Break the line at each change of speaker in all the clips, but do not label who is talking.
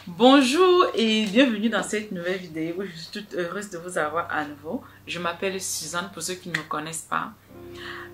Bonjour et bienvenue dans cette nouvelle vidéo. Je suis toute heureuse de vous avoir à nouveau. Je m'appelle Suzanne pour ceux qui ne me connaissent pas.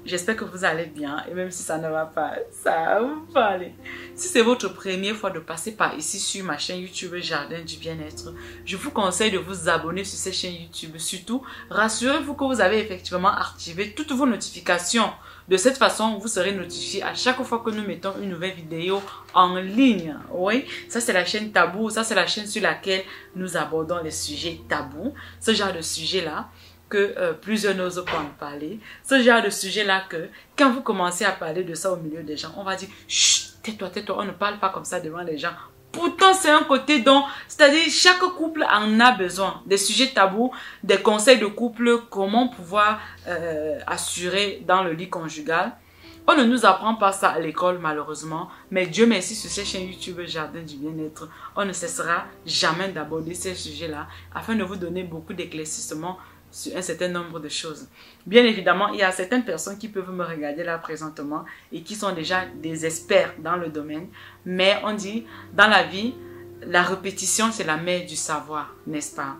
J'espère que vous allez bien et même si ça ne va pas, ça va aller. Si c'est votre première fois de passer par ici sur ma chaîne YouTube Jardin du Bien-être, je vous conseille de vous abonner sur cette chaîne YouTube. Surtout, rassurez-vous que vous avez effectivement activé toutes vos notifications. De cette façon, vous serez notifié à chaque fois que nous mettons une nouvelle vidéo en ligne. Oui, ça c'est la chaîne Tabou. Ça c'est la chaîne sur laquelle nous abordons les sujets tabous. Ce genre de sujet-là que plusieurs n'osent pas en parler. Ce genre de sujet-là que quand vous commencez à parler de ça au milieu des gens, on va dire « Chut, tais-toi, tais-toi, on ne parle pas comme ça devant les gens. » Pourtant, c'est un côté dont, c'est-à-dire chaque couple en a besoin. Des sujets tabous, des conseils de couple, comment pouvoir assurer dans le lit conjugal. On ne nous apprend pas ça à l'école malheureusement, mais Dieu merci sur cette chaîne YouTube Jardin du Bien-être, on ne cessera jamais d'aborder ces sujets-là afin de vous donner beaucoup d'éclaircissements sur un certain nombre de choses. Bien évidemment, il y a certaines personnes qui peuvent me regarder là présentement et qui sont déjà des experts dans le domaine. Mais on dit, dans la vie, la répétition, c'est la mère du savoir, n'est-ce pas?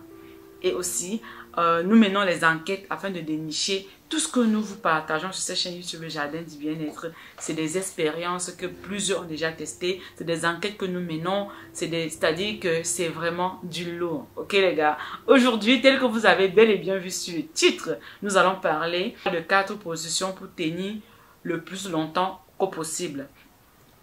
Et aussi, nous menons les enquêtes afin de dénicher tout ce que nous vous partageons sur cette chaîne YouTube Jardin du Bien-être. C'est des expériences que plusieurs ont déjà testées. C'est des enquêtes que nous menons. C'est-à-dire que c'est vraiment du lourd. Ok les gars? Aujourd'hui, tel que vous avez bel et bien vu sur le titre, nous allons parler de 4 positions pour tenir le plus longtemps que possible.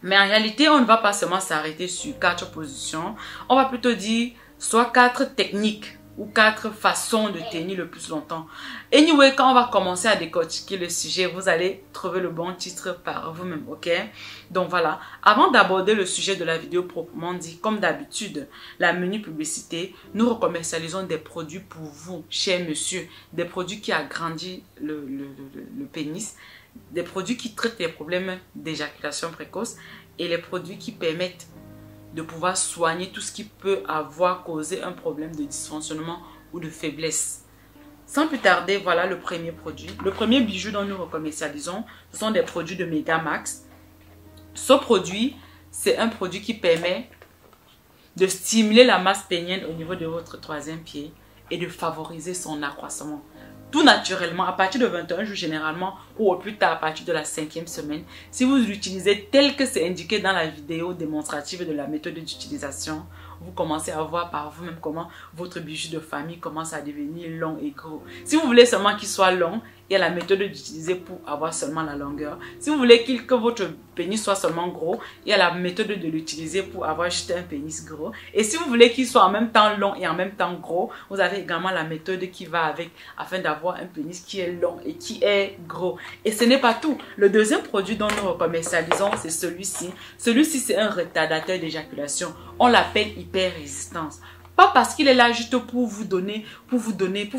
Mais en réalité, on ne va pas seulement s'arrêter sur 4 positions. On va plutôt dire soit 4 techniques ou 4 façons de tenir le plus longtemps. Anyway, quand on va commencer à décortiquer le sujet, vous allez trouver le bon titre par vous-même, ok? Donc voilà, avant d'aborder le sujet de la vidéo proprement dit, comme d'habitude, la menu publicité, nous recommercialisons des produits pour vous, cher monsieur, des produits qui agrandissent le pénis, des produits qui traitent les problèmes d'éjaculation précoce et les produits qui permettent de pouvoir soigner tout ce qui peut avoir causé un problème de dysfonctionnement ou de faiblesse. Sans plus tarder, voilà le premier produit. Le premier bijou dont nous recommercialisons, ce sont des produits de Megamax. Ce produit, c'est un produit qui permet de stimuler la masse pénienne au niveau de votre 3e pied et de favoriser son accroissement. Tout naturellement, à partir de 21 jours généralement, ou au plus tard à partir de la 5e semaine, si vous l'utilisez tel que c'est indiqué dans la vidéo démonstrative de la méthode d'utilisation, vous commencez à voir par vous-même comment votre bijou de famille commence à devenir long et gros. Si vous voulez seulement qu'il soit long, il y a la méthode d'utiliser pour avoir seulement la longueur. Si vous voulez que votre pénis soit seulement gros, il y a la méthode de l'utiliser pour avoir juste un pénis gros. Et si vous voulez qu'il soit en même temps long et en même temps gros, vous avez également la méthode qui va avec afin d'avoir un pénis qui est long et qui est gros. Et ce n'est pas tout. Le deuxième produit dont nous commercialisons, c'est celui-ci. Celui-ci, c'est un retardateur d'éjaculation. On l'appelle hyper-résistance. Pas parce qu'il est là juste pour vous donner, pour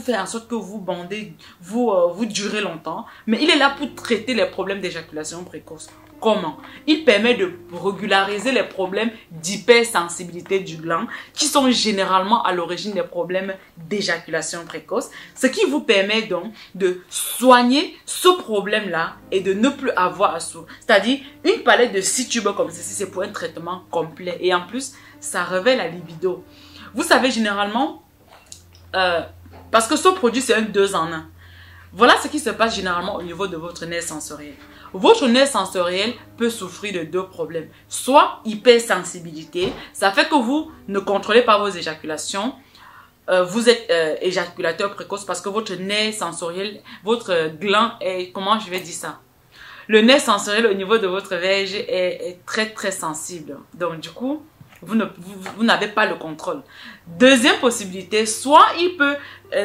faire en sorte que vous bandez, vous durez longtemps, mais il est là pour traiter les problèmes d'éjaculation précoce. Comment? Il permet de régulariser les problèmes d'hypersensibilité du gland qui sont généralement à l'origine des problèmes d'éjaculation précoce, ce qui vous permet donc de soigner ce problème-là et de ne plus avoir à souffrir. C'est-à-dire, une palette de 6 tubes comme ceci, c'est pour un traitement complet et en plus, ça révèle la libido. Vous savez, généralement, parce que ce produit, c'est un 2 en 1. Voilà ce qui se passe généralement au niveau de votre nerf sensoriel. Votre nerf sensoriel peut souffrir de 2 problèmes. Soit hypersensibilité, ça fait que vous ne contrôlez pas vos éjaculations. Vous êtes éjaculateur précoce parce que votre nerf sensoriel, votre gland est, comment je vais dire ça? Le nerf sensoriel au niveau de votre verge est très très sensible. Donc du coup, vous n'avez pas le contrôle. Deuxième possibilité, soit il peut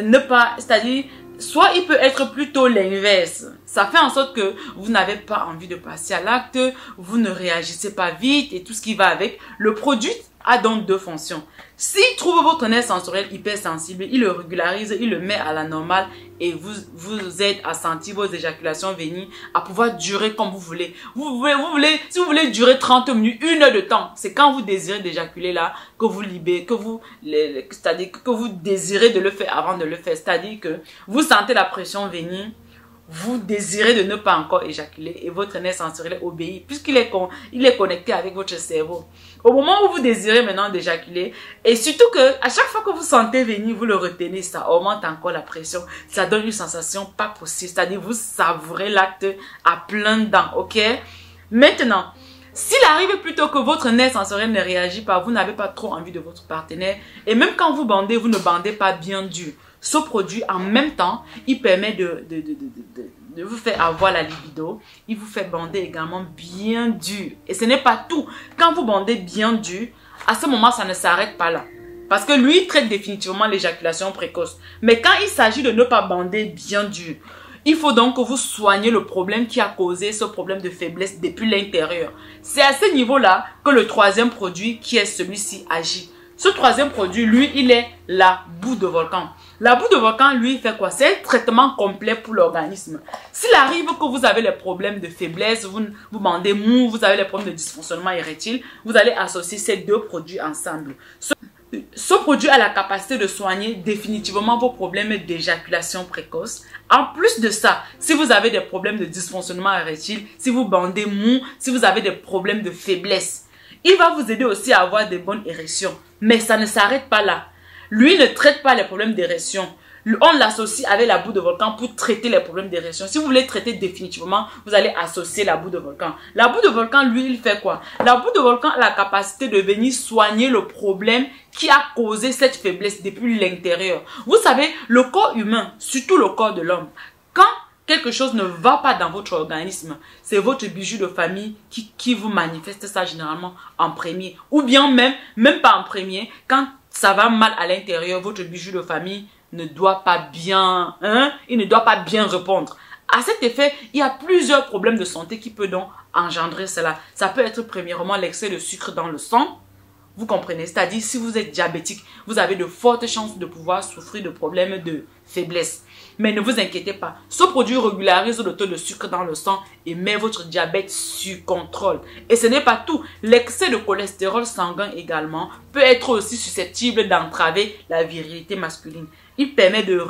ne pas, c'est-à-dire, soit il peut être plutôt l'inverse. Ça fait en sorte que vous n'avez pas envie de passer à l'acte, vous ne réagissez pas vite et tout ce qui va avec. Le produit a donc 2 fonctions. S'il trouve votre nerf sensoriel hypersensible, il le régularise, il le met à la normale et vous aide à sentir vos éjaculations venir, à pouvoir durer comme vous voulez. Si vous voulez durer 30 minutes, 1 heure de temps, c'est quand vous désirez d'éjaculer là, que vous libérez, c'est-à-dire que vous désirez de le faire avant de le faire. C'est-à-dire que vous sentez la pression venir, vous désirez de ne pas encore éjaculer et votre nerf sensoriel obéit puisqu'il est connecté avec votre cerveau. Au moment où vous désirez maintenant d'éjaculer, et surtout que à chaque fois que vous sentez venir, vous le retenez, ça augmente encore la pression, ça donne une sensation pas possible, c'est-à-dire vous savourez l'acte à plein dents, ok? Maintenant, s'il arrive plutôt que votre nerf sensoriel ne réagit pas, vous n'avez pas trop envie de votre partenaire, et même quand vous bandez, vous ne bandez pas bien dur. Ce produit, en même temps, il permet de vous faire avoir la libido. Il vous fait bander également bien dur. Et ce n'est pas tout. Quand vous bandez bien dur, à ce moment, ça ne s'arrête pas là. Parce que lui, il traite définitivement l'éjaculation précoce. Mais quand il s'agit de ne pas bander bien dur, il faut donc que vous soignez le problème qui a causé ce problème de faiblesse depuis l'intérieur. C'est à ce niveau-là que le troisième produit, qui est celui-ci, agit. Ce troisième produit, lui, il est la boue de volcan. La boue de volcan, lui, il fait quoi? C'est un traitement complet pour l'organisme. S'il arrive que vous avez les problèmes de faiblesse, vous bandez mou, vous avez les problèmes de dysfonctionnement érectile, vous allez associer ces deux produits ensemble. Ce produit a la capacité de soigner définitivement vos problèmes d'éjaculation précoce. En plus de ça, si vous avez des problèmes de dysfonctionnement érectile, si vous bandez mou, si vous avez des problèmes de faiblesse, il va vous aider aussi à avoir de bonnes érections. Mais ça ne s'arrête pas là. Lui ne traite pas les problèmes d'érection. On l'associe avec la boue de volcan pour traiter les problèmes d'érection. Si vous voulez traiter définitivement, vous allez associer la boue de volcan. La boue de volcan, lui, il fait quoi? La boue de volcan a la capacité de venir soigner le problème qui a causé cette faiblesse depuis l'intérieur. Vous savez, le corps humain, surtout le corps de l'homme, quand quelque chose ne va pas dans votre organisme, c'est votre bijou de famille qui vous manifeste ça généralement en premier. Ou bien même pas en premier, quand ça va mal à l'intérieur, votre bijou de famille ne doit pas bien, il ne doit pas bien répondre. À cet effet, il y a plusieurs problèmes de santé qui peuvent donc engendrer cela. Ça peut être premièrement l'excès de sucre dans le sang. Vous comprenez? C'est-à-dire, si vous êtes diabétique, vous avez de fortes chances de pouvoir souffrir de problèmes de faiblesse. Mais ne vous inquiétez pas, ce produit régularise le taux de sucre dans le sang et met votre diabète sur contrôle. Et ce n'est pas tout, l'excès de cholestérol sanguin également peut être aussi susceptible d'entraver la virilité masculine. Il permet de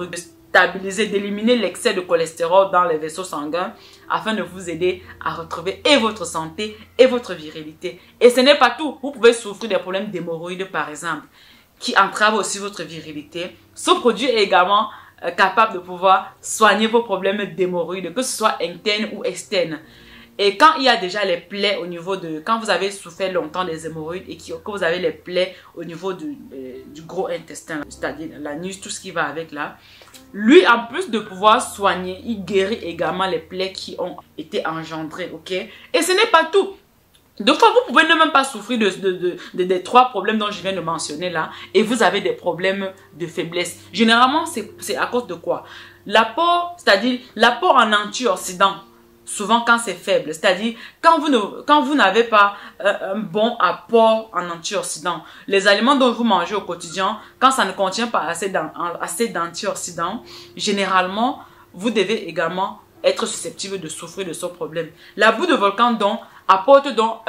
stabiliser, d'éliminer l'excès de cholestérol dans les vaisseaux sanguins afin de vous aider à retrouver et votre santé et votre virilité. Et ce n'est pas tout, vous pouvez souffrir des problèmes d'hémorroïdes par exemple, qui entravent aussi votre virilité. Ce produit est également capable de pouvoir soigner vos problèmes d'hémorroïdes, que ce soit interne ou externe. Et quand il y a déjà les plaies au niveau de... Quand vous avez souffert longtemps des hémorroïdes et que vous avez les plaies au niveau du gros intestin, c'est-à-dire l'anus, tout ce qui va avec là, lui, en plus de pouvoir soigner, il guérit également les plaies qui ont été engendrées, ok? Et ce n'est pas tout. Deux fois, vous pouvez ne même pas souffrir des trois problèmes dont je viens de mentionner là et vous avez des problèmes de faiblesse. Généralement, c'est à cause de quoi? L'apport, c'est-à-dire l'apport en antioxydants, souvent quand c'est faible, c'est-à-dire quand vous n'avez pas un bon apport en antioxydants, les aliments dont vous mangez au quotidien, quand ça ne contient pas assez d'antioxydants, généralement, vous devez également être susceptible de souffrir de ce problème. La boue de volcan donc apporte donc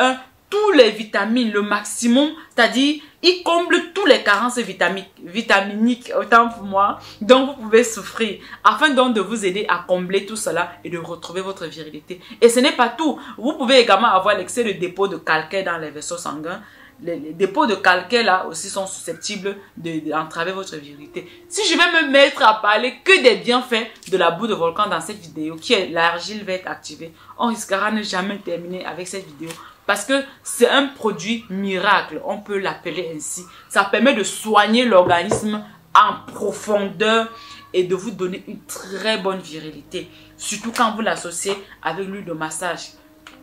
tous les vitamines, le maximum, c'est-à-dire il comble toutes les carences vitaminiques, autant pour moi, dont vous pouvez souffrir, afin donc de vous aider à combler tout cela et de retrouver votre virilité. Et ce n'est pas tout, vous pouvez également avoir l'excès de dépôt de calcaire dans les vaisseaux sanguins. Les dépôts de calcaire là aussi sont susceptibles d'entraver votre virilité. Si je vais me mettre à parler que des bienfaits de la boue de volcan dans cette vidéo, qui est l'argile verte activée, on risquera de ne jamais terminer avec cette vidéo. Parce que c'est un produit miracle, on peut l'appeler ainsi. Ça permet de soigner l'organisme en profondeur et de vous donner une très bonne virilité. Surtout quand vous l'associez avec l'huile de massage.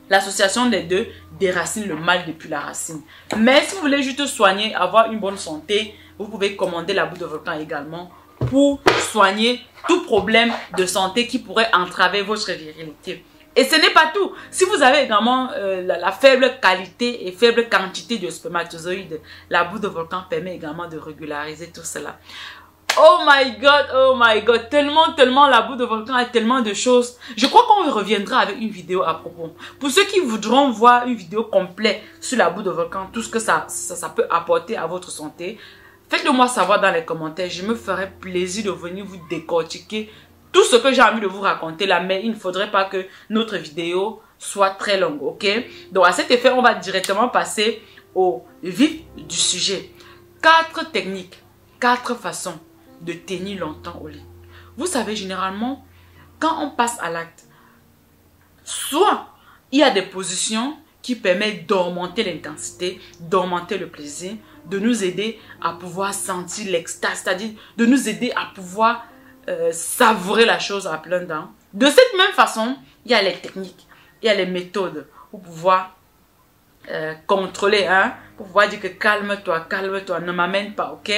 L'association des deux déracine le mal depuis la racine. Mais si vous voulez juste soigner, avoir une bonne santé, vous pouvez commander la boue de volcan également pour soigner tout problème de santé qui pourrait entraver votre virilité. Et ce n'est pas tout. Si vous avez également la faible qualité et faible quantité de spermatozoïdes, la boue de volcan permet également de régulariser tout cela. Oh my god, tellement la boue de volcan a tellement de choses. Je crois qu'on reviendra avec une vidéo à propos. Pour ceux qui voudront voir une vidéo complète sur la boue de volcan, tout ce que ça peut apporter à votre santé, faites-le moi savoir dans les commentaires. Je me ferai plaisir de venir vous décortiquer tout ce que j'ai envie de vous raconter là, mais il ne faudrait pas que notre vidéo soit très longue, ok? Donc à cet effet, on va directement passer au vif du sujet. 4 techniques, 4 façons de tenir longtemps au lit. Vous savez, généralement, quand on passe à l'acte, soit il y a des positions qui permettent d'augmenter l'intensité, d'augmenter le plaisir, de nous aider à pouvoir sentir l'extase, c'est-à-dire de nous aider à pouvoir savourer la chose à plein dents. De cette même façon, il y a les techniques, il y a les méthodes pour pouvoir contrôler, hein, pour pouvoir dire que calme-toi, ne m'amène pas, ok?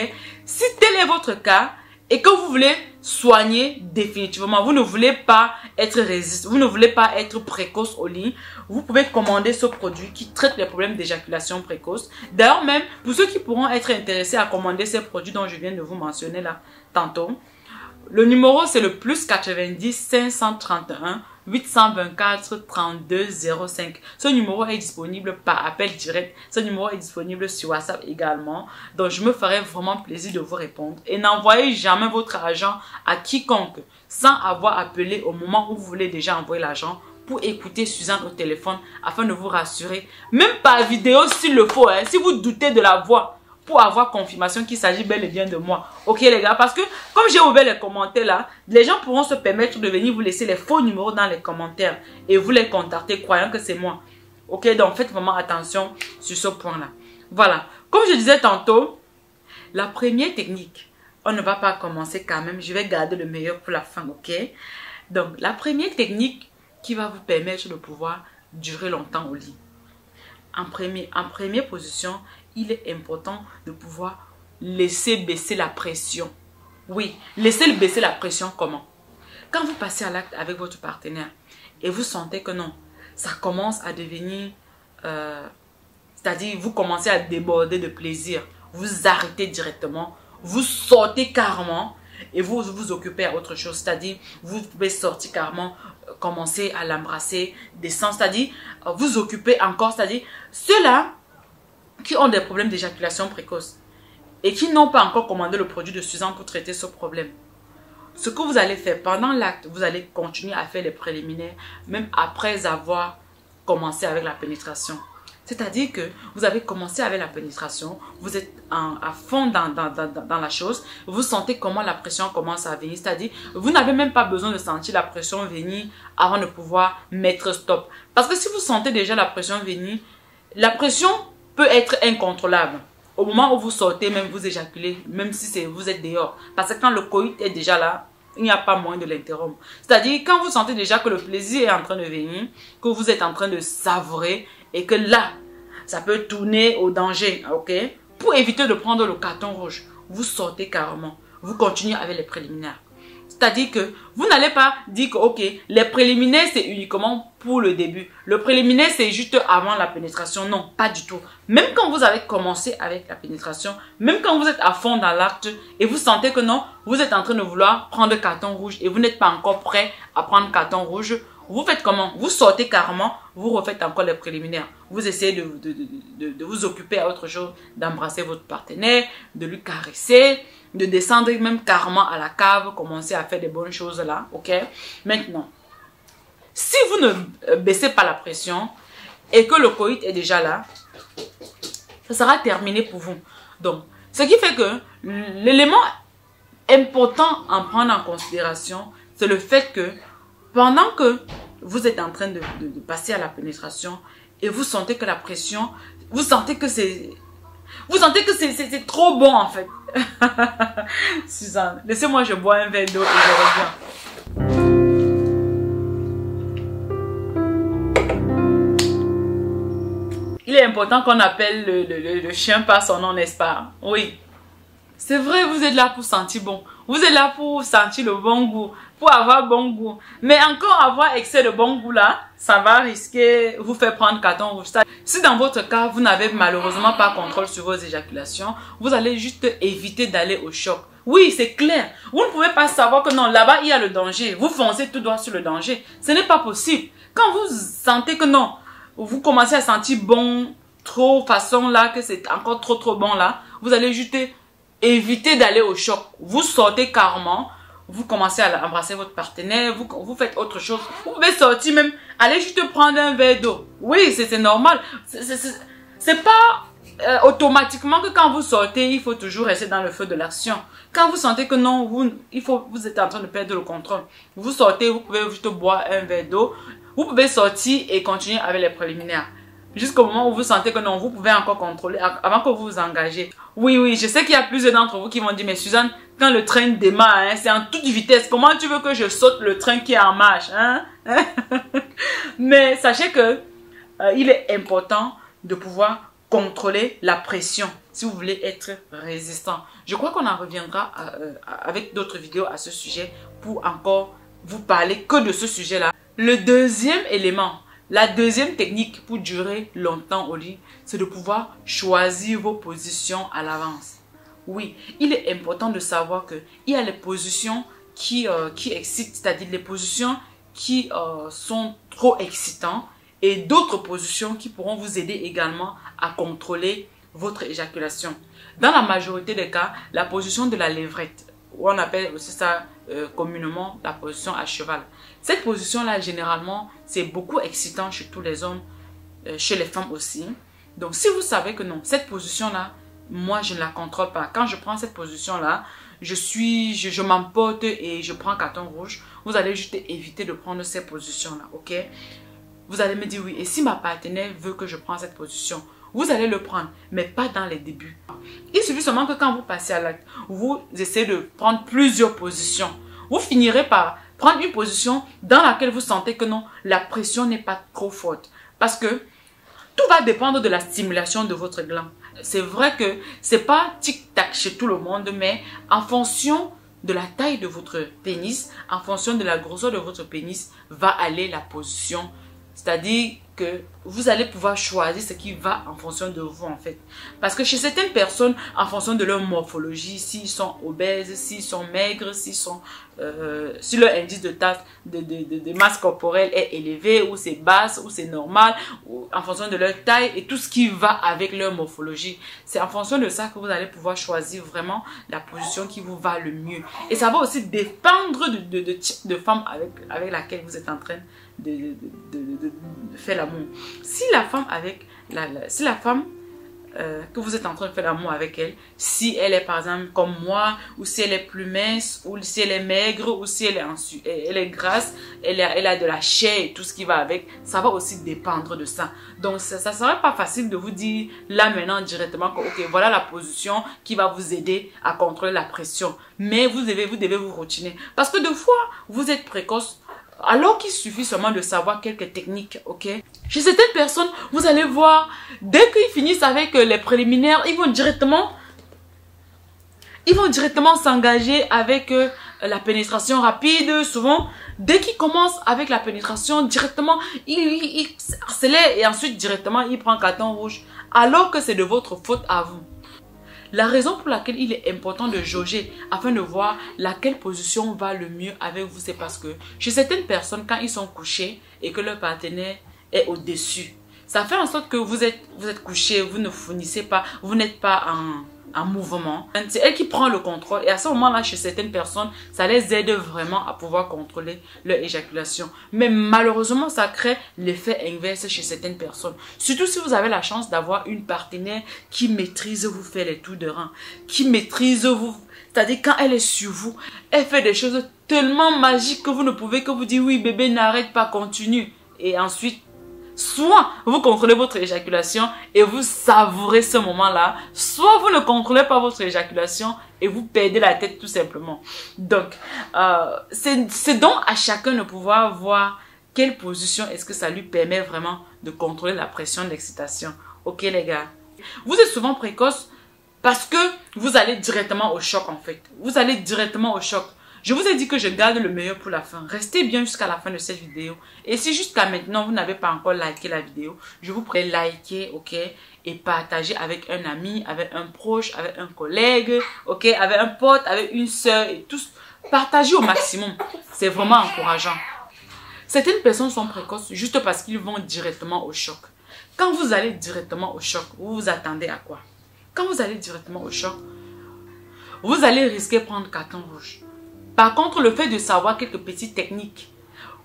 Si tel est votre cas et que vous voulez soigner définitivement, vous ne voulez pas être résistant, vous ne voulez pas être précoce au lit, vous pouvez commander ce produit qui traite les problèmes d'éjaculation précoce. D'ailleurs même, pour ceux qui pourront être intéressés à commander ces produits dont je viens de vous mentionner là tantôt, le numéro c'est le +90 531 824 32 05. Ce numéro est disponible par appel direct. Ce numéro est disponible sur WhatsApp également. Donc, je me ferai vraiment plaisir de vous répondre. Et n'envoyez jamais votre argent à quiconque sans avoir appelé au moment où vous voulez déjà envoyer l'argent pour écouter Suzanne au téléphone afin de vous rassurer. Même par vidéo s'il le faut, hein, si vous doutez de la voix, pour avoir confirmation qu'il s'agit bel et bien de moi. Ok les gars, parce que comme j'ai ouvert les commentaires là, les gens pourront se permettre de venir vous laisser les faux numéros dans les commentaires et vous les contacter croyant que c'est moi. Ok, donc faites vraiment attention sur ce point là. Voilà, comme je disais tantôt, la première technique, on ne va pas commencer quand même, je vais garder le meilleur pour la fin, ok? Donc la première technique qui va vous permettre de pouvoir durer longtemps au lit. En première position, il est important de pouvoir laisser baisser la pression. Oui, laisser baisser la pression comment? Quand vous passez à l'acte avec votre partenaire et vous sentez que non, ça commence à devenir, c'est-à-dire vous commencez à déborder de plaisir, vous arrêtez directement, vous sortez carrément et vous vous occupez à autre chose. C'est-à-dire, vous pouvez sortir carrément, commencer à l'embrasser, descendre, c'est-à-dire, vous occupez encore, c'est-à-dire, ceux-là qui ont des problèmes d'éjaculation précoce et qui n'ont pas encore commandé le produit de Suzanne pour traiter ce problème. Ce que vous allez faire pendant l'acte, vous allez continuer à faire les préliminaires, même après avoir commencé avec la pénétration. C'est-à-dire que vous avez commencé avec la pénétration, vous êtes à fond dans la chose, vous sentez comment la pression commence à venir, c'est-à-dire vous n'avez même pas besoin de sentir la pression venir avant de pouvoir mettre stop. Parce que si vous sentez déjà la pression venir, la pression peut être incontrôlable. Au moment où vous sortez, même vous éjaculez, même si vous êtes dehors. Parce que quand le coït est déjà là, il n'y a pas moyen de l'interrompre. C'est-à-dire, quand vous sentez déjà que le plaisir est en train de venir, que vous êtes en train de savourer, et que là, ça peut tourner au danger, ok? Pour éviter de prendre le carton rouge, vous sortez carrément. Vous continuez avec les préliminaires. C'est-à-dire que vous n'allez pas dire que, ok, les préliminaires, c'est uniquement pour le début. Le préliminaire, c'est juste avant la pénétration. Non, pas du tout. Même quand vous avez commencé avec la pénétration, même quand vous êtes à fond dans l'acte et vous sentez que non, vous êtes en train de vouloir prendre carton rouge et vous n'êtes pas encore prêt à prendre carton rouge, vous faites comment? Vous sortez carrément, vous refaites encore les préliminaires. Vous essayez de vous occuper à autre chose, d'embrasser votre partenaire, de lui caresser, de descendre même carrément à la cave, commencer à faire des bonnes choses là, ok? Maintenant, si vous ne baissez pas la pression et que le coït est déjà là, ça sera terminé pour vous. Donc, ce qui fait que l'élément important à prendre en considération, c'est le fait que pendant que vous êtes en train de passer à la pénétration et vous sentez que la pression, vous sentez que c'est trop bon en fait. Suzanne, laissez-moi, je bois un verre d'eau et je reviens. Il est important qu'on appelle le chien par son nom, n'est-ce pas? Oui. C'est vrai, vous êtes là pour sentir bon. Vous êtes là pour sentir le bon goût, pour avoir bon goût. Mais encore avoir excès de bon goût là, ça va risquer vous faire prendre carton rouge. Si dans votre cas, vous n'avez malheureusement pas contrôle sur vos éjaculations, vous allez juste éviter d'aller au choc. Oui, c'est clair. Vous ne pouvez pas savoir que non, là-bas, il y a le danger. Vous foncez tout droit sur le danger. Ce n'est pas possible. Quand vous sentez que non, vous commencez à sentir bon, trop façon là, que c'est encore trop bon là, vous allez juste éviter d'aller au choc. Vous sortez carrément, vous commencez à embrasser votre partenaire, vous faites autre chose. Vous pouvez sortir même, aller juste prendre un verre d'eau. Oui, c'est normal. C'est pas automatiquement que quand vous sortez, il faut toujours rester dans le feu de l'action. Quand vous sentez que non, vous êtes en train de perdre le contrôle. Vous sortez, vous pouvez juste boire un verre d'eau. Vous pouvez sortir et continuer avec les préliminaires. Jusqu'au moment où vous sentez que non, vous pouvez encore contrôler avant que vous vous engagez. Oui, je sais qu'il y a plusieurs d'entre vous qui vont dire, mais Suzanne, quand le train démarre, hein, c'est en toute vitesse. Comment tu veux que je saute le train qui est en marche, hein? Mais sachez que il est important de pouvoir contrôler la pression si vous voulez être résistant. Je crois qu'on en reviendra avec d'autres vidéos à ce sujet pour encore vous parler que de ce sujet-là. Le deuxième élément, la deuxième technique pour durer longtemps au lit, c'est de pouvoir choisir vos positions à l'avance. Oui, il est important de savoir qu'il y a les positions qui excitent, c'est-à-dire les positions qui sont trop excitantes et d'autres positions qui pourront vous aider également à contrôler votre éjaculation. Dans la majorité des cas, la position de la levrette, ou on appelle aussi ça communément la position à cheval. Cette position-là, généralement, c'est beaucoup excitant chez tous les hommes, chez les femmes aussi. Donc, si vous savez que non, cette position-là, moi, je ne la contrôle pas. Quand je prends cette position-là, je m'emporte et je prends carton rouge. Vous allez juste éviter de prendre ces positions-là, ok? Vous allez me dire oui. Et si ma partenaire veut que je prenne cette position, vous allez le prendre, mais pas dans les débuts. Il suffit seulement que quand vous passez à l'acte, vous essayez de prendre plusieurs positions. Vous finirez par prendre une position dans laquelle vous sentez que non, la pression n'est pas trop forte. Parce que tout va dépendre de la stimulation de votre gland. C'est vrai que c'est pas tic-tac chez tout le monde, mais en fonction de la taille de votre pénis, en fonction de la grosseur de votre pénis, va aller la position. C'est-à-dire que vous allez pouvoir choisir ce qui va en fonction de vous en fait. Parce que chez certaines personnes, en fonction de leur morphologie, s'ils sont obèses, s'ils sont maigres, si leur indice de masse corporelle est élevé, ou c'est basse, ou c'est normal, ou en fonction de leur taille et tout ce qui va avec leur morphologie. C'est en fonction de ça que vous allez pouvoir choisir vraiment la position qui vous va le mieux. Et ça va aussi dépendre de type de femme avec laquelle vous êtes en train de faire l'amour. Si la femme que vous êtes en train de faire l'amour avec elle, si elle est par exemple comme moi, ou si elle est plus mince, ou si elle est maigre, ou si elle est grasse, elle a de la chair et tout ce qui va avec, ça va aussi dépendre de ça. Donc ça ne serait pas facile de vous dire là maintenant directement que ok, voilà la position qui va vous aider à contrôler la pression. Mais vous devez vous routiner. Parce que des fois, vous êtes précoce, alors qu'il suffit seulement de savoir quelques techniques, ok? Chez certaines personnes, vous allez voir, dès qu'ils finissent avec les préliminaires, ils vont directement s'engager avec la pénétration rapide. Souvent, dès qu'ils commencent avec la pénétration, directement, ils accélèrent et ensuite directement, ils prennent carton rouge. Alors que c'est de votre faute à vous. La raison pour laquelle il est important de jauger afin de voir laquelle position va le mieux avec vous, c'est parce que chez certaines personnes, quand ils sont couchés et que leur partenaire est au-dessus, ça fait en sorte que vous êtes couché, vous ne fournissez pas, vous n'êtes pas en mouvement. C'est elle qui prend le contrôle et à ce moment-là, chez certaines personnes, ça les aide vraiment à pouvoir contrôler leur éjaculation. Mais malheureusement, ça crée l'effet inverse chez certaines personnes. Surtout si vous avez la chance d'avoir une partenaire qui maîtrise vous faire les tours de rein, qui maîtrise vous, c'est-à-dire quand elle est sur vous, elle fait des choses tellement magiques que vous ne pouvez que vous dire oui bébé, n'arrête pas, continue. Et ensuite, soit vous contrôlez votre éjaculation et vous savourez ce moment-là, soit vous ne contrôlez pas votre éjaculation et vous perdez la tête tout simplement. Donc, c'est donc à chacun de pouvoir voir quelle position est-ce que ça lui permet vraiment de contrôler la pression d'excitation. Ok les gars? Vous êtes souvent précoce parce que vous allez directement au choc en fait. Vous allez directement au choc. Je vous ai dit que je garde le meilleur pour la fin. Restez bien jusqu'à la fin de cette vidéo. Et si jusqu'à maintenant, vous n'avez pas encore liké la vidéo, je vous prie de liker, ok? Et partager avec un ami, avec un proche, avec un collègue, ok? Avec un pote, avec une soeur et tous. Partagez au maximum. C'est vraiment encourageant. Certaines personnes sont précoces juste parce qu'ils vont directement au choc. Quand vous allez directement au choc, vous vous attendez à quoi? Quand vous allez directement au choc, vous allez risquer de prendre carton rouge. Par contre, le fait de savoir quelques petites techniques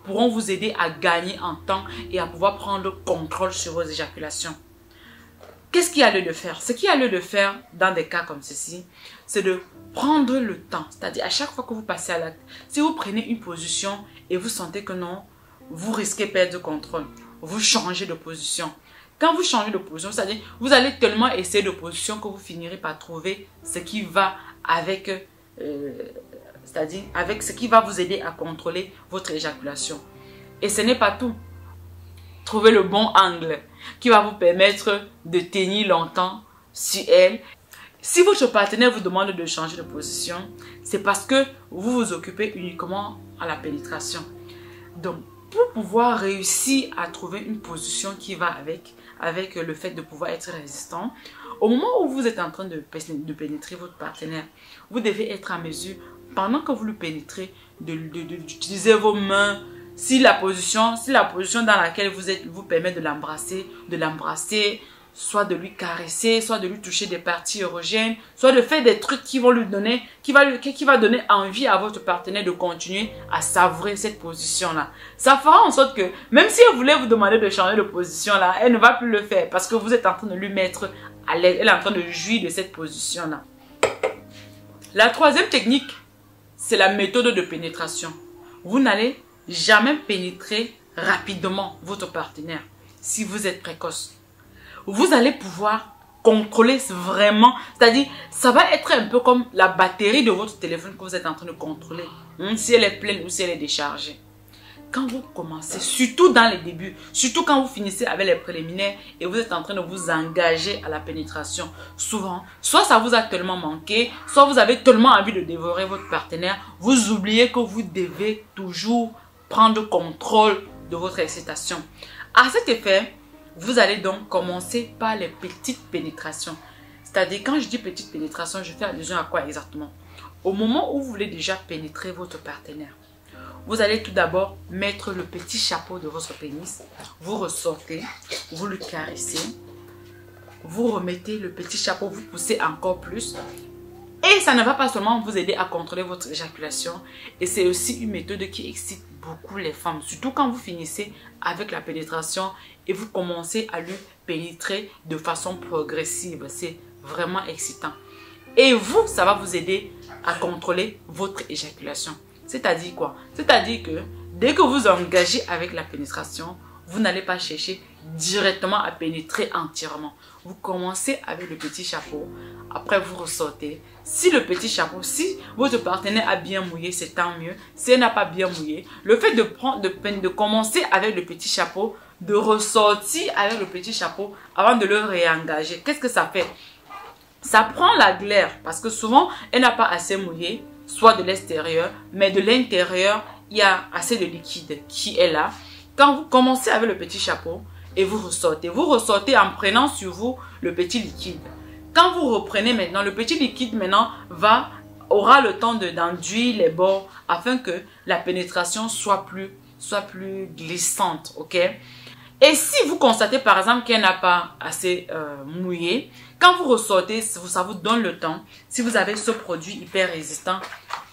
pourront vous aider à gagner en temps et à pouvoir prendre contrôle sur vos éjaculations. Qu'est-ce qu'il y a lieu de faire? Ce qu'il y a lieu de faire dans des cas comme ceci, c'est de prendre le temps. C'est-à-dire, à chaque fois que vous passez à l'acte, si vous prenez une position et vous sentez que non, vous risquez de perdre le contrôle, vous changez de position. Quand vous changez de position, c'est-à-dire, vous allez tellement essayer de position que vous finirez par trouver ce qui va avec, c'est-à-dire, avec ce qui va vous aider à contrôler votre éjaculation. Et ce n'est pas tout. Trouvez le bon angle qui va vous permettre de tenir longtemps sur elle. Si votre partenaire vous demande de changer de position, c'est parce que vous vous occupez uniquement à la pénétration. Donc, pour pouvoir réussir à trouver une position qui va avec le fait de pouvoir être résistant, au moment où vous êtes en train de pénétrer votre partenaire, vous devez être en mesure, pendant que vous le pénétrez, d'utiliser vos mains. Si la position dans laquelle vous êtes vous permet de l'embrasser, soit de lui caresser, soit de lui toucher des parties érogènes, soit de faire des trucs qui vont lui donner, qui va donner envie à votre partenaire de continuer à savourer cette position-là. Ça fera en sorte que, même si elle voulait vous demander de changer de position-là, elle ne va plus le faire parce que vous êtes en train de lui mettre à l'aise, elle est en train de jouir de cette position-là. La troisième technique, c'est la méthode de pénétration. Vous n'allez jamais pénétrer rapidement votre partenaire si vous êtes précoce. Vous allez pouvoir contrôler vraiment, c'est-à-dire ça va être un peu comme la batterie de votre téléphone que vous êtes en train de contrôler, si elle est pleine ou si elle est déchargée. Quand vous commencez, surtout dans les débuts, surtout quand vous finissez avec les préliminaires et vous êtes en train de vous engager à la pénétration, souvent, soit ça vous a tellement manqué, soit vous avez tellement envie de dévorer votre partenaire, vous oubliez que vous devez toujours prendre contrôle de votre excitation. À cet effet, vous allez donc commencer par les petites pénétrations. C'est-à-dire, quand je dis petite pénétration, je fais allusion à quoi exactement? Au moment où vous voulez déjà pénétrer votre partenaire, vous allez tout d'abord mettre le petit chapeau de votre pénis, vous ressortez, vous le caressez, vous remettez le petit chapeau, vous poussez encore plus. Et ça ne va pas seulement vous aider à contrôler votre éjaculation, et c'est aussi une méthode qui excite beaucoup les femmes, surtout quand vous finissez avec la pénétration et vous commencez à lui pénétrer de façon progressive. C'est vraiment excitant. Et vous, ça va vous aider à contrôler votre éjaculation. C'est-à-dire quoi? C'est-à-dire que dès que vous engagez avec la pénétration, vous n'allez pas chercher directement à pénétrer entièrement. Vous commencez avec le petit chapeau, après vous ressortez. Si le petit chapeau, si votre partenaire a bien mouillé, c'est tant mieux. Si elle n'a pas bien mouillé, le fait de commencer avec le petit chapeau, de ressortir avec le petit chapeau avant de le réengager, qu'est-ce que ça fait? Ça prend la glaire parce que souvent, elle n'a pas assez mouillé, soit de l'extérieur, mais de l'intérieur, il y a assez de liquide qui est là. Quand vous commencez avec le petit chapeau et vous ressortez en prenant sur vous le petit liquide. Quand vous reprenez maintenant, le petit liquide maintenant aura le temps d'enduire les bords afin que la pénétration soit plus glissante, ok? Et si vous constatez par exemple qu'elle n'a pas assez mouillé, quand vous ressortez, ça vous donne le temps. Si vous avez ce produit hyper résistant,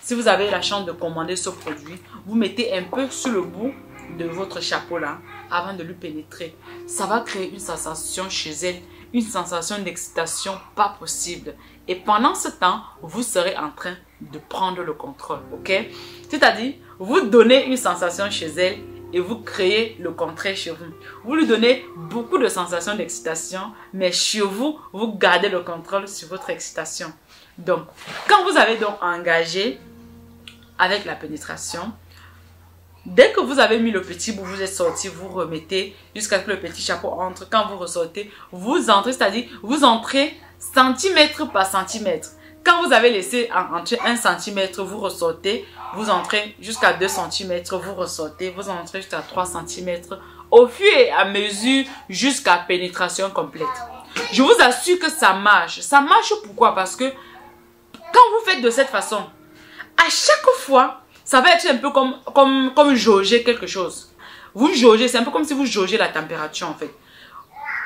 si vous avez la chance de commander ce produit, vous mettez un peu sur le bout de votre chapeau là avant de lui pénétrer. Ça va créer une sensation chez elle, une sensation d'excitation pas possible. Et pendant ce temps, vous serez en train de prendre le contrôle, ok? C'est-à-dire, vous donnez une sensation chez elle et vous créez le contraire chez vous. Vous lui donnez beaucoup de sensations d'excitation, mais chez vous, vous gardez le contrôle sur votre excitation. Donc, quand vous avez donc engagé avec la pénétration, dès que vous avez mis le petit bout, vous êtes sorti, vous remettez jusqu'à ce que le petit chapeau entre. Quand vous ressortez, vous entrez, c'est-à-dire vous entrez centimètre par centimètre. Quand vous avez laissé entrer 1 centimètre, vous ressortez, vous entrez jusqu'à 2 centimètres, vous ressortez, vous entrez jusqu'à 3 centimètres, au fur et à mesure jusqu'à pénétration complète. Je vous assure que ça marche. Ça marche pourquoi? Parce que quand vous faites de cette façon, à chaque fois, ça va être un peu comme jauger quelque chose. Vous jaugez, c'est un peu comme si vous jaugez la température en fait.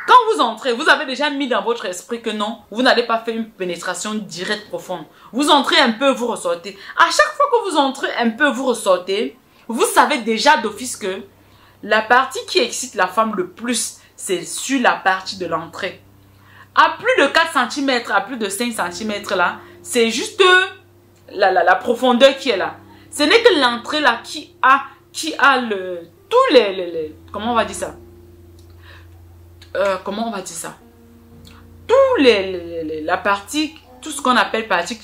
Quand vous entrez, vous avez déjà mis dans votre esprit que non, vous n'allez pas faire une pénétration directe profonde. Vous entrez un peu, vous ressortez. À chaque fois que vous entrez un peu, vous ressortez, vous savez déjà d'office que la partie qui excite la femme le plus, c'est sur la partie de l'entrée. À plus de 4 cm, à plus de 5 cm là, c'est juste la profondeur qui est là. Ce n'est que l'entrée là qui a tous les comment on va dire ça? Comment on va dire ça? La partie, tout ce qu'on appelle partie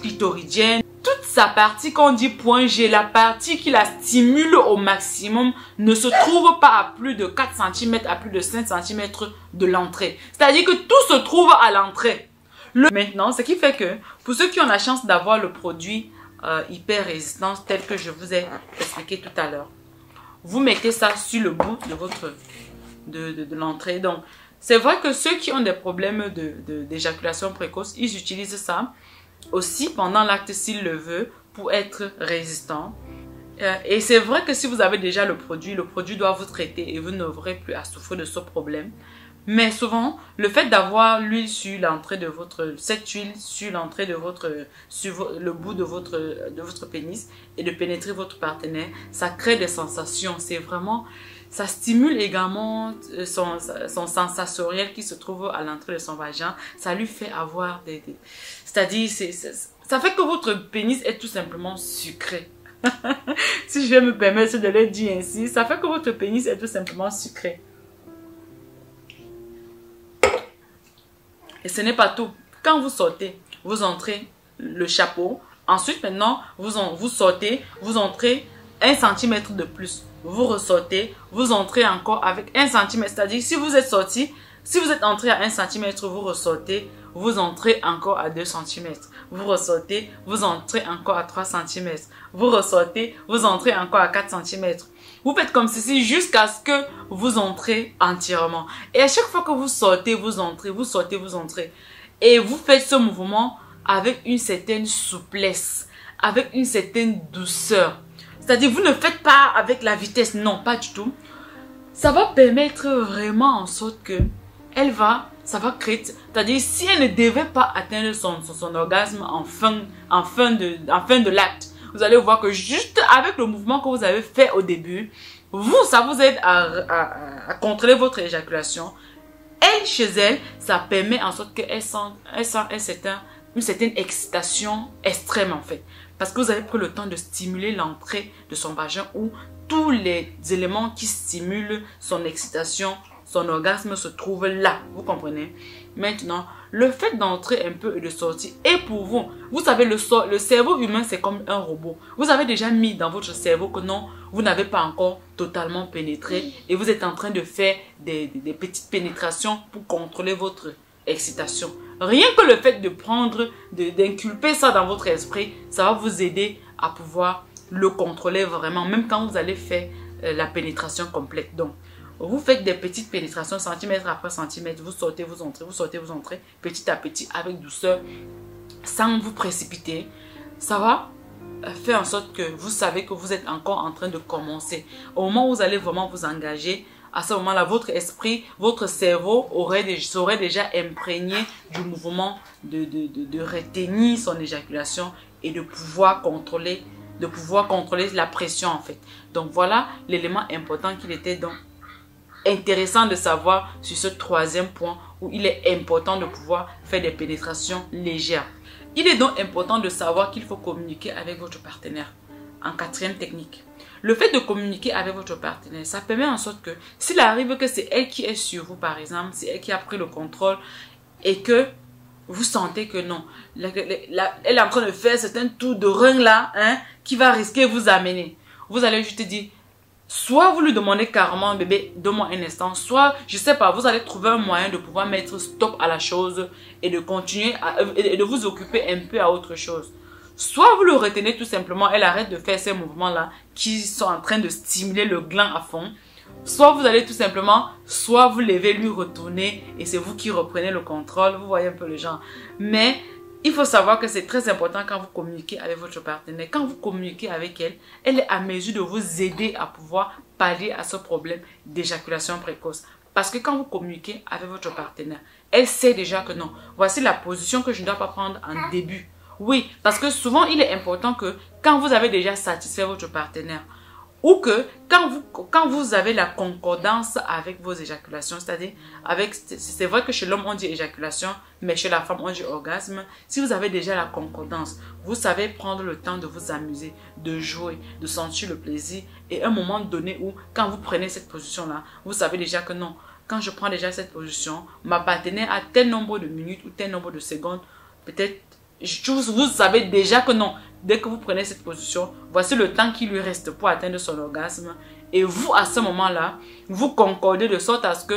clitoridienne, toute sa partie qu'on dit point G, la partie qui la stimule au maximum, ne se trouve pas à plus de 4 cm, à plus de 5 cm de l'entrée. C'est-à-dire que tout se trouve à l'entrée. Maintenant, ce qui fait que, pour ceux qui ont la chance d'avoir le produit hyper résistant, tel que je vous ai expliqué tout à l'heure, vous mettez ça sur le bout de votre de l'entrée. Donc, c'est vrai que ceux qui ont des problèmes d'éjaculation précoce, ils utilisent ça aussi pendant l'acte s'ils le veulent pour être résistant. Et c'est vrai que si vous avez déjà le produit doit vous traiter et vous n'aurez plus à souffrir de ce problème. Mais souvent, le fait d'avoir l'huile sur l'entrée de cette huile sur l'entrée de sur le bout de votre pénis et de pénétrer votre partenaire, ça crée des sensations. C'est vraiment, ça stimule également son sensoriel qui se trouve à l'entrée de son vagin. Ça lui fait avoir c'est-à-dire, ça fait que votre pénis est tout simplement sucré. Si je vais me permettre de le dire ainsi, ça fait que votre pénis est tout simplement sucré. Et ce n'est pas tout. Quand vous sortez, vous entrez le chapeau. Ensuite, maintenant, vous sortez, vous entrez 1 cm de plus. Vous ressortez, vous entrez encore avec 1 cm. C'est-à-dire, si vous êtes sorti, si vous êtes entré à 1 cm, vous ressortez, vous entrez encore à 2 cm. Vous ressortez, vous entrez encore à 3 cm. Vous ressortez, vous entrez encore à 4 cm. Vous faites comme ceci jusqu'à ce que vous entrez entièrement. Et à chaque fois que vous sortez, vous entrez, vous sortez, vous entrez. Et vous faites ce mouvement avec une certaine souplesse, avec une certaine douceur. C'est-à-dire, vous ne faites pas avec la vitesse, non, pas du tout. Ça va permettre vraiment en sorte que ça va créer, c'est-à-dire, si elle ne devait pas atteindre son orgasme en fin de l'acte, vous allez voir que juste avec le mouvement que vous avez fait au début, ça vous aide à contrôler votre éjaculation. Elle, chez elle, ça permet en sorte qu'elle sent une certaine excitation extrême en fait. Parce que vous avez pris le temps de stimuler l'entrée de son vagin où tous les éléments qui stimulent son excitation, son orgasme se trouvent là. Vous comprenez? Maintenant, le fait d'entrer un peu et de sortir est pour vous. Vous savez, le cerveau humain, c'est comme un robot. Vous avez déjà mis dans votre cerveau que non, vous n'avez pas encore totalement pénétré et vous êtes en train de faire des petites pénétrations pour contrôler votre excitation. Rien que le fait d'inculper ça dans votre esprit, ça va vous aider à pouvoir le contrôler vraiment, même quand vous allez faire la pénétration complète. Donc, vous faites des petites pénétrations centimètre après centimètre, vous sortez, vous entrez, vous sortez, vous entrez, petit à petit, avec douceur, sans vous précipiter. Ça va faire en sorte que vous savez que vous êtes encore en train de commencer. Au moment où vous allez vraiment vous engager, à ce moment-là, votre esprit, votre cerveau serait déjà imprégné du mouvement de retenir son éjaculation et de pouvoir contrôler la pression en fait. Donc voilà l'élément important qu'il était donc intéressant de savoir sur ce troisième point où il est important de pouvoir faire des pénétrations légères. Il est donc important de savoir qu'il faut communiquer avec votre partenaire. En quatrième technique, le fait de communiquer avec votre partenaire, ça permet en sorte que s'il arrive que c'est elle qui est sur vous par exemple, c'est elle qui a pris le contrôle et que vous sentez que non, elle est en train de faire certains tours de rein là, qui va risquer de vous amener. Vous allez juste dire, soit vous lui demandez carrément, bébé, donne-moi un instant, soit, je sais pas, vous allez trouver un moyen de pouvoir mettre stop à la chose et de continuer et de vous occuper un peu à autre chose. Soit vous le retenez tout simplement, elle arrête de faire ces mouvements-là qui sont en train de stimuler le gland à fond. Soit vous allez tout simplement, soit vous levez, lui retourner et c'est vous qui reprenez le contrôle. Vous voyez un peu le genre. Mais il faut savoir que c'est très important quand vous communiquez avec votre partenaire. Quand vous communiquez avec elle, elle est à mesure de vous aider à pouvoir pallier à ce problème d'éjaculation précoce. Parce que quand vous communiquez avec votre partenaire, elle sait déjà que non, voici la position que je ne dois pas prendre en début. Oui, parce que souvent, il est important que quand vous avez déjà satisfait votre partenaire, ou que quand vous avez la concordance avec vos éjaculations, c'est-à-dire c'est vrai que chez l'homme on dit éjaculation, mais chez la femme on dit orgasme. Si vous avez déjà la concordance, vous savez prendre le temps de vous amuser, de jouer, de sentir le plaisir, et un moment donné où quand vous prenez cette position-là, vous savez déjà que non, quand je prends déjà cette position, ma partenaire a tel nombre de minutes ou tel nombre de secondes, peut-être vous savez déjà que non, dès que vous prenez cette position, voici le temps qui lui reste pour atteindre son orgasme. Et vous, à ce moment-là, vous concordez de sorte à ce que,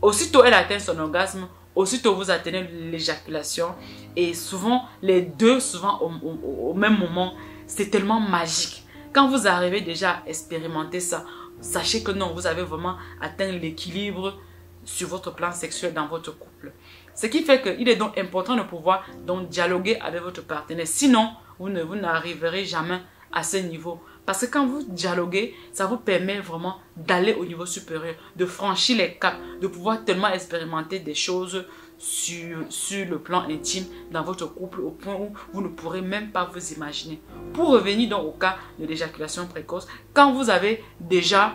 aussitôt elle atteint son orgasme, aussitôt vous atteignez l'éjaculation. Et souvent, les deux, souvent au même moment, c'est tellement magique. Quand vous arrivez déjà à expérimenter ça, sachez que non, vous avez vraiment atteint l'équilibre sur votre plan sexuel dans votre couple. Ce qui fait qu'il est donc important de pouvoir donc dialoguer avec votre partenaire. Sinon, vous n'arriverez jamais à ce niveau. Parce que quand vous dialoguez, ça vous permet vraiment d'aller au niveau supérieur, de franchir les caps, de pouvoir tellement expérimenter des choses sur le plan intime dans votre couple au point où vous ne pourrez même pas vous imaginer. Pour revenir donc au cas de l'éjaculation précoce, quand vous avez déjà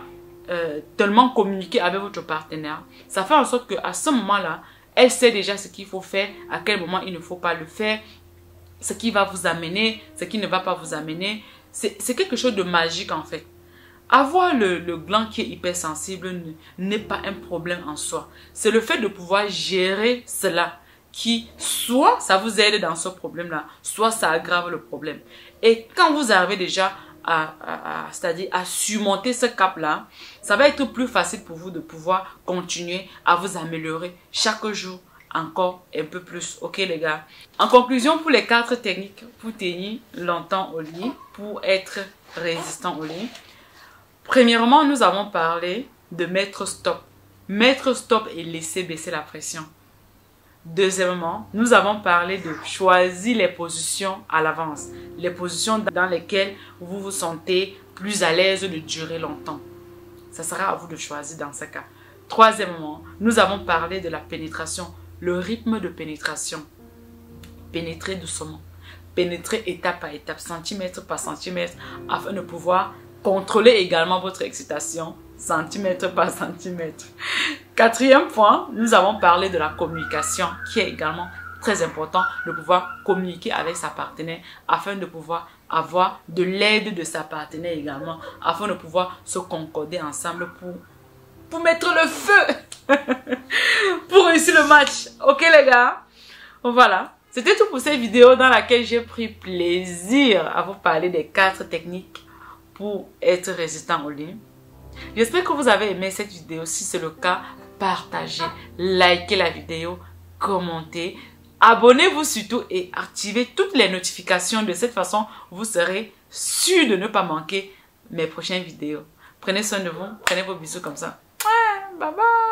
tellement communiqué avec votre partenaire, ça fait en sorte qu'à ce moment-là, elle sait déjà ce qu'il faut faire, à quel moment il ne faut pas le faire, ce qui va vous amener, ce qui ne va pas vous amener. C'est quelque chose de magique en fait. Avoir le gland qui est hypersensible n'est pas un problème en soi. C'est le fait de pouvoir gérer cela qui, soit ça vous aide dans ce problème-là, soit ça aggrave le problème. Et quand vous arrivez déjà c'est-à-dire à surmonter ce cap-là, ça va être plus facile pour vous de pouvoir continuer à vous améliorer chaque jour encore un peu plus. Ok les gars? En conclusion, pour les 4 techniques pour tenir longtemps au lit, pour être résistant au lit. Premièrement, nous avons parlé de mettre stop. Mettre stop et laisser baisser la pression. Deuxièmement, nous avons parlé de choisir les positions à l'avance. Les positions dans lesquelles vous vous sentez plus à l'aise de durer longtemps. Ça sera à vous de choisir dans ce cas. Troisièmement, nous avons parlé de la pénétration. Le rythme de pénétration. Pénétrer doucement. Pénétrer étape par étape, centimètre par centimètre, afin de pouvoir contrôler également votre excitation, centimètre par centimètre. Quatrième point, nous avons parlé de la communication, qui est également très important, de pouvoir communiquer avec sa partenaire, afin de pouvoir avoir de l'aide de sa partenaire également, afin de pouvoir se concorder ensemble pour mettre le feu, pour réussir le match. Ok les gars? Voilà. C'était tout pour cette vidéo dans laquelle j'ai pris plaisir à vous parler des 4 techniques pour être résistant au lit. J'espère que vous avez aimé cette vidéo. Si c'est le cas, partagez, likez la vidéo, commentez, abonnez-vous surtout et activez toutes les notifications. De cette façon, vous serez sûr de ne pas manquer mes prochaines vidéos. Prenez soin de vous, prenez vos bisous comme ça. Bye bye.